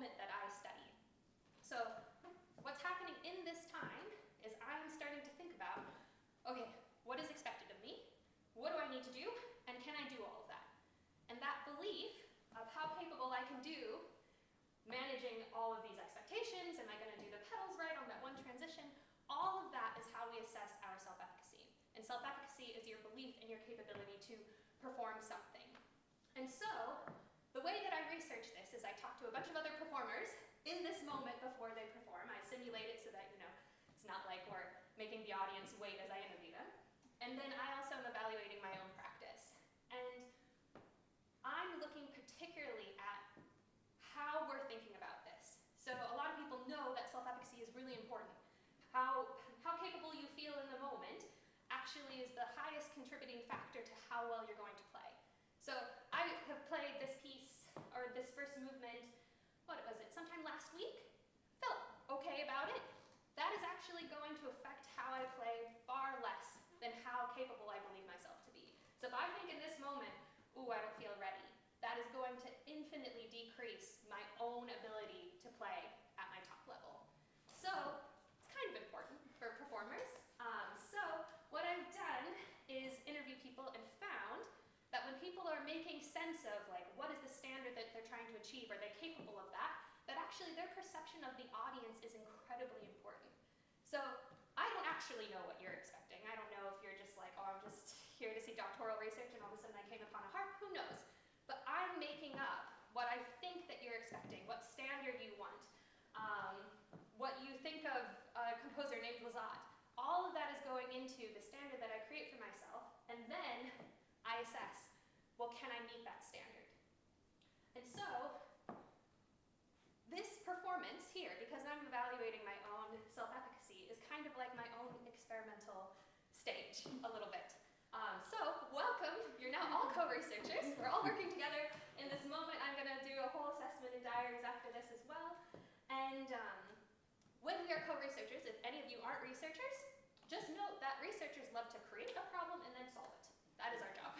moment that I study. So what's happening in this time is I'm starting to think about, okay, what is expected of me? What do I need to do? And can I do all of that? And that belief of how capable I can do managing all of these expectations, am I going to do the pedals right on that one transition? All of that is how we assess our self-efficacy. And self-efficacy is your belief in your capability to perform something. And so, the way that I research this is I talk to a bunch of other performers in this moment before they perform. I simulate it so that, it's not like we're making the audience wait as I interview them. And then I also am evaluating my own practice. And I'm looking particularly at how we're thinking about this. So a lot of people know that self-efficacy is really important. How capable you feel in the moment actually is the highest contributing factor to how well you're going to play. So I have played this piece, or this first movement, what was it, sometime last week? Felt okay about it. That is actually going to affect how I play far less than how capable I believe myself to be. So if I think in this moment, ooh, I don't feel ready, that is going to infinitely decrease my own ability to play at my top level. So it's kind of important for performers. So what I've done is interview people and found that when people are making sense of what is the standard that they're trying to achieve, are they capable of that, that actually their perception of the audience is incredibly important. So I don't actually know what you're expecting. I don't know if you're just like, oh, I'm just here to see doctoral research and all of a sudden I came upon a harp, who knows? But I'm making up what I think that you're expecting, what standard you want, what you think of a composer named Lazat. All of that is going into the standard that I create for myself, and then I assess, well, can I meet that standard? And so, this performance here, because I'm evaluating my own self-efficacy, is kind of like my own experimental stage, a little bit. So, welcome, you're now all co-researchers. We're all working together in this moment. I'm gonna do a whole assessment in diaries after this as well. And when we are co-researchers, if any of you aren't researchers, just note that researchers love to create a problem and then solve it. That is our job.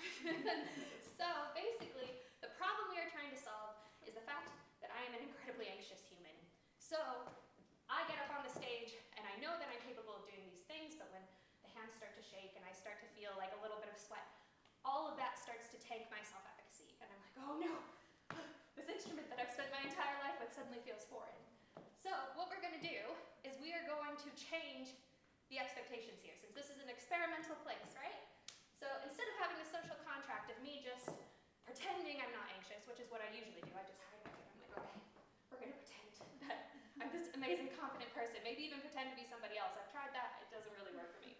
So basically, the problem we are trying to solve is the fact that I am an incredibly anxious human. So I get up on the stage and I know that I'm capable of doing these things, but when the hands start to shake and I start to feel like a little bit of sweat, all of that starts to tank my self-efficacy. And I'm like, oh no, this instrument that I've spent my entire life with suddenly feels foreign. So what we're going to do is we are going to change the expectations here, since this is an experimental place, right? So instead of having a social contract of me just pretending I'm not anxious, which is what I usually do, I just hide my head. I'm like, okay, we're going to pretend that I'm this amazing, confident person, maybe even pretend to be somebody else. I've tried that, it doesn't really work for me.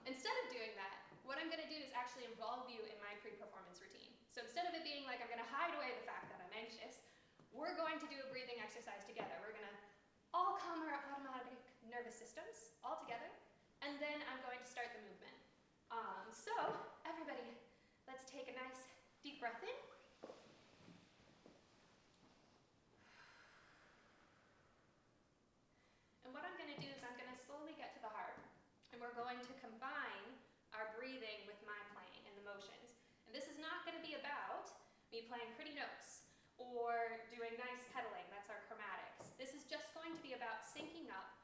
Instead of doing that, what I'm going to do is actually involve you in my pre-performance routine. So instead of it being like I'm going to hide away the fact that I'm anxious, we're going to do a breathing exercise together. We're going to all calm our automatic nervous systems all together, and then I'm going to start the movement. So everybody, let's take a nice deep breath in. And what I'm going to do is I'm going to slowly get to the harp, and we're going to combine our breathing with my playing and the motions. And this is not going to be about me playing pretty notes or doing nice pedaling, that's our chromatics. This is just going to be about syncing up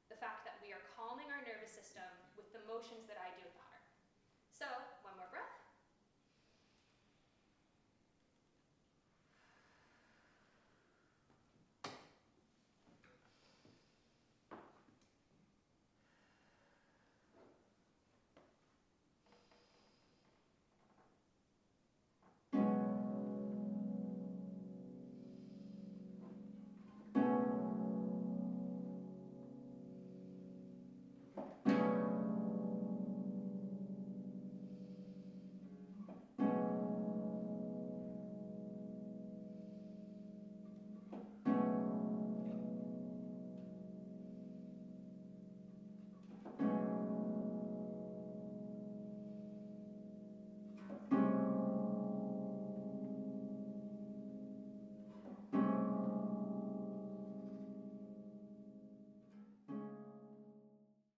the fact that we are calming our nervous system with the motions that I do with the harp. So